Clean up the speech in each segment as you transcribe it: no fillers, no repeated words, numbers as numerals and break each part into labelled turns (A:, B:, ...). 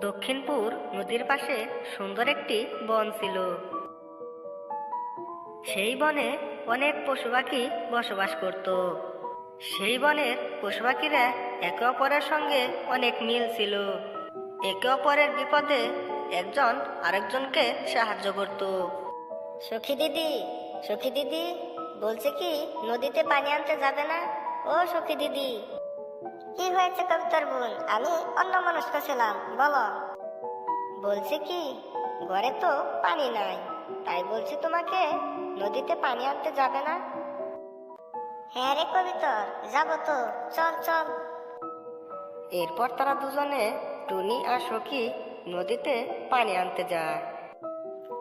A: দক্ষিণপুর নদীর পাশে সুন্দর একটি বন ছিল। সেই বনে অনেক পশু পাখি বসবাস করত। সেই বনের পশু পাখিরা একে অপরের সঙ্গে অনেক মিল ছিল। একে অপরের বিপদে একজন আরেকজনকে সাহায্য করত।
B: সখী দিদি, সখী দিদি, বলছে কি নদীতে পানি আনতে যাবে না? ও সখী দিদি, কি হয়েছে কবিতার বোন? আমি অন্যমনস্ক ছিলাম, বলো। বলছে কি ঘরে তো পানি নাই, তাই বলছি তোমাকে নদীতে পানি আনতে যাবে না? হ্যাঁ রে কবিতর, যাবো তো, চল চল।
A: এরপর তারা দুজনে টুনি আর সখী নদীতে পানি আনতে যায়।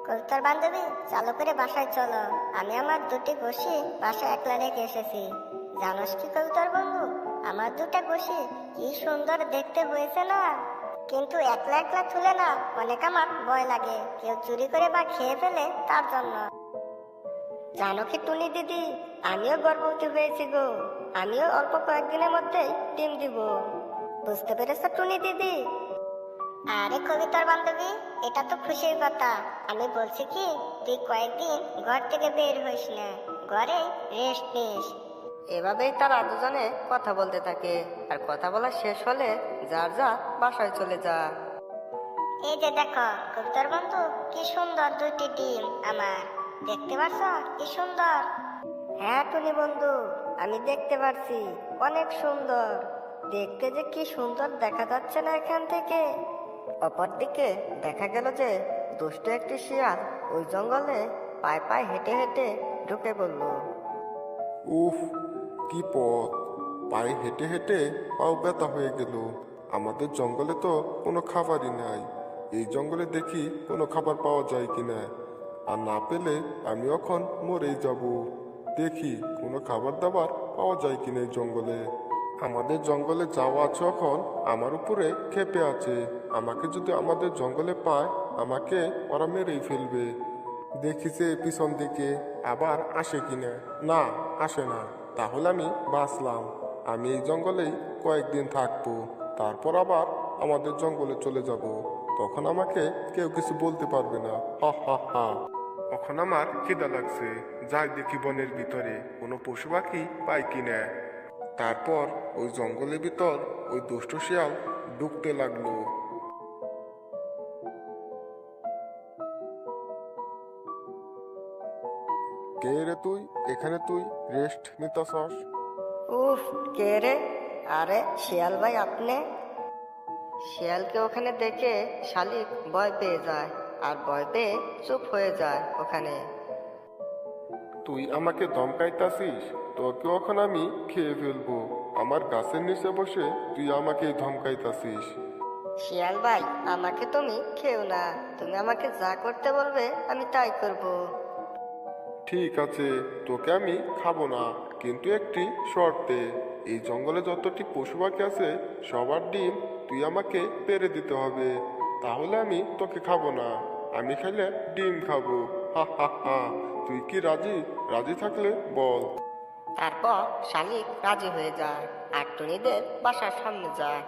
B: কবিতার বান্ধবী, চালু করে বাসায় চলো। আমি আমার দুটি গোশি বাসায় একলা রেখে এসেছি। জানোস কি কবিতার বন্ধু, আমার দুটা গোশি কি সুন্দর দেখতে হয়েছে না? কিন্তু একলা একলা তুলে না অনেক আমার ভয় লাগে, কেউ চুরি করে বা খেয়ে ফেলে তার জন্য। জানো কি টুনি দিদি, আমিও গর্ভবতী হয়েছি গো। আমিও অল্প কয়েকদিনের মধ্যেই ডিম দিব। বুঝতে পেরেছো টুনি দিদি? আরে কবিতার বান্ধবী, এটা তো খুশির কথা। আমি বলছি কি তুই কয়েকদিন ঘর থেকে বের হইস না, ঘরে রেস্ট নিস।
A: এভাবেই তারা দুজনে কথা বলতে থাকে। আর কথা বলা শেষ হলে যার যা বাসায় চলে যায়।
B: এই যে দেখো কবিতার বন্ধু, কি সুন্দর দুইটি ডিম আমার, দেখতে পাচ্ছ কি সুন্দর?
A: হ্যাঁ টুনি বন্ধু, আমি দেখতে পারছি, অনেক সুন্দর দেখতে। যে কি সুন্দর দেখা যাচ্ছে না এখান থেকে। অপরদিকে দেখা গেল যে দুষ্ট একটি শিয়াল ওই জঙ্গলে পায়ে পায়ে হেঁটে হেঁটে ঢুকে পড়ল।
C: উফ, কি পথ! পায়ে হেঁটে হেঁটে পাও ব্যথা হয়ে গেল। আমাদের জঙ্গলে তো কোনো খাবারই নাই। এই জঙ্গলে দেখি কোনো খাবার পাওয়া যায় কিনা, আর না পেলে আমি এখন মরেই যাব। দেখি কোনো খাবার দাবার পাওয়া যায় কিনা এই জঙ্গলে। আমাদের জঙ্গলে যাওয়া আছে এখন আমার উপরে ক্ষেপে আছে। আমাকে যদি আমাদের জঙ্গলে পায়, আমাকে ওরা মেরেই ফেলবে। দেখিছে পিছন দিকে আবার আসে কিনা। না, আসে না। তাহলে আমি বাঁচলাম। আমি এই জঙ্গলেই কয়েকদিন থাকবো, তারপর আবার আমাদের জঙ্গলে চলে যাব। তখন আমাকে কেউ কিছু বলতে পারবে না। হা হা হা। এখন আমার খিদা লাগছে, যাই দেখি বনের ভিতরে কোনো পশু পাখি পাই কিনা। তারপর ওই জঙ্গলের ভিতর ওই দুষ্ট শিয়াল ঢুকতে লাগলো। কে রে তুই? এখানে তুই রেস্ট নিতেছস?
A: উফ, কে রে? আরে শিয়াল ভাই আপনি? শিয়ালকে ওখানে দেখে শালিক ভয় পেয়ে যায়, আর ভয় পেয়ে চুপ হয়ে যায় ওখানে।
C: তুই আমাকে ধমকাইতাছিস? তোকে এখন আমি খেয়ে ফেলবো। আমার গাছের নিচে বসে তুই আমাকে ধমকাইতাছিস?
A: শিয়াল ভাই, আমাকে তুমি খেও না। তুমি আমাকে যা করতে বলবে আমি তাই করব।
C: ঠিক আছে, তোকে আমি খাবো না, কিন্তু একটি শর্তে। এই জঙ্গলে যতটি পশু পাখি আছে সবার ডিম তুই আমাকে পেড়ে দিতে হবে, তাহলে আমি তোকে খাবো না। আমি খাইলে ডিম খাবো। হা হা হা। তুই কি রাজি? রাজি থাকলে বল।
A: তারপর শালিক রাজি হয়ে যায় আর টুনিদের বাসার সামনে যায়।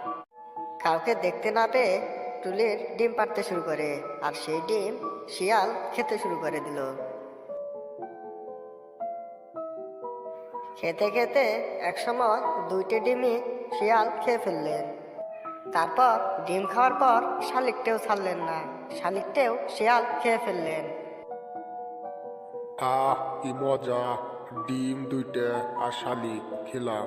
A: কাউকে দেখতে না পেয়ে টুলির ডিম পাড়তে শুরু করে, আর সেই ডিম শিয়াল খেতে শুরু করে দিল। খেতে খেতে একসময় দুইটি ডিমই শিয়াল খেয়ে ফেললেন। তারপর ডিম খাওয়ার পর শালিকটেও ছাড়লেন না, শালিকটেও শিয়াল খেয়ে ফেললেন।
C: আহ, কি মজা! ডিম দুইটা আর শালিক খেলাম,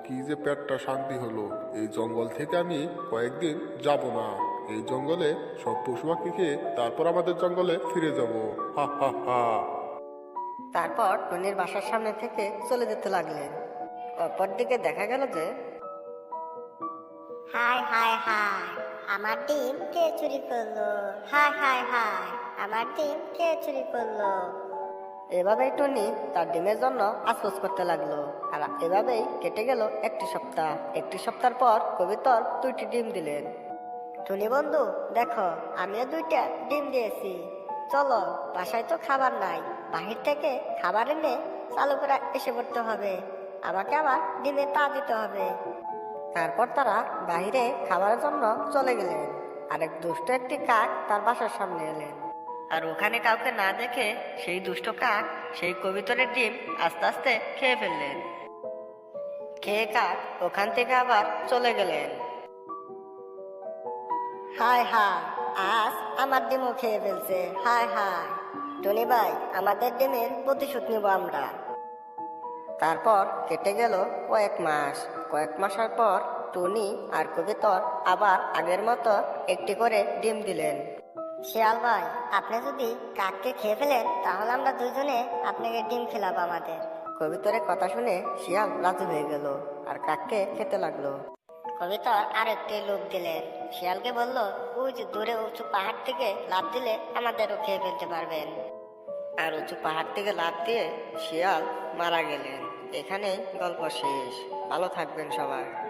C: কি যে পেটটা শান্তি হলো। এই জঙ্গল থেকে আমি কয়েকদিন যাব না। এই জঙ্গলে সব পশু পাখি খেয়ে তারপর আমাদের জঙ্গলে ফিরে যাব। হা হা হা।
A: তারপর টুনির বাসার সামনে থেকে চলে যেতে লাগলেন। অপরদিকে দেখা গেল যে
B: হায় হায় হায়, আমার ডিম কে চুরি করলো? হায় হায় হায়, আমার ডিম কে চুরি করলো?
A: এভাবেই টুনি তার ডিমের জন্য আফসোস করতে লাগলো। আর এভাবেই কেটে গেল একটি সপ্তাহ। একটি সপ্তাহ পর কবিতর দুইটি ডিম দিলেন। টুনি বন্ধু দেখো, আমিও দুইটা ডিম দিয়েছি। চলো, বাসায় তো খাবার নাই, বাহির থেকে খাবার এনে চালু করে এসে পড়তে হবে। আমাকে আবার ডিমে তা দিতে হবে। তারপর তারা বাহিরে খাবারের জন্য চলে গেলেন। আরেক দুষ্ট একটি কাক তার বাসার সামনে এলেন। আর ওখানে কাউকে না দেখে সেই দুষ্ট কাক সেই কবিতরের ডিম আস্তে আস্তে খেয়ে ফেললেন। খেয়ে কাক ওখান থেকে আবার চলে গেলেন। হায় হায়, আজ আমার ডিমও খেয়ে ফেলছে, হায় হায়। টনি ভাই, আমাদের ডিমের প্রতিশোধ নিব আমরা। তারপর কেটে গেল কয়েক মাসের পর টনি আর কবিতর আবার আগের মতো একটি করে ডিম দিলেন।
B: শিয়াল ভাই, আপনি যদি কাককে খেয়ে ফেলেন তাহলে আমরা দুজনে আপনাকে ডিম খেলাবো আমাদের।
A: কবিতরের কথা শুনে শিয়াল রাজি হয়ে গেল আর কাককে খেতে লাগলো।
B: কবিতর আর একটি লোক দিলেন। শিয়ালকে বলল, ওই যে দূরে উঁচু পাহাড় থেকে লাফ দিলে আমাদেরও খেয়ে ফেলতে পারবেন।
A: আর উঁচু পাহাড় থেকে লাফ দিয়ে শিয়াল মারা গেলেন। এখানেই গল্প শেষ। ভালো থাকবেন সবাই।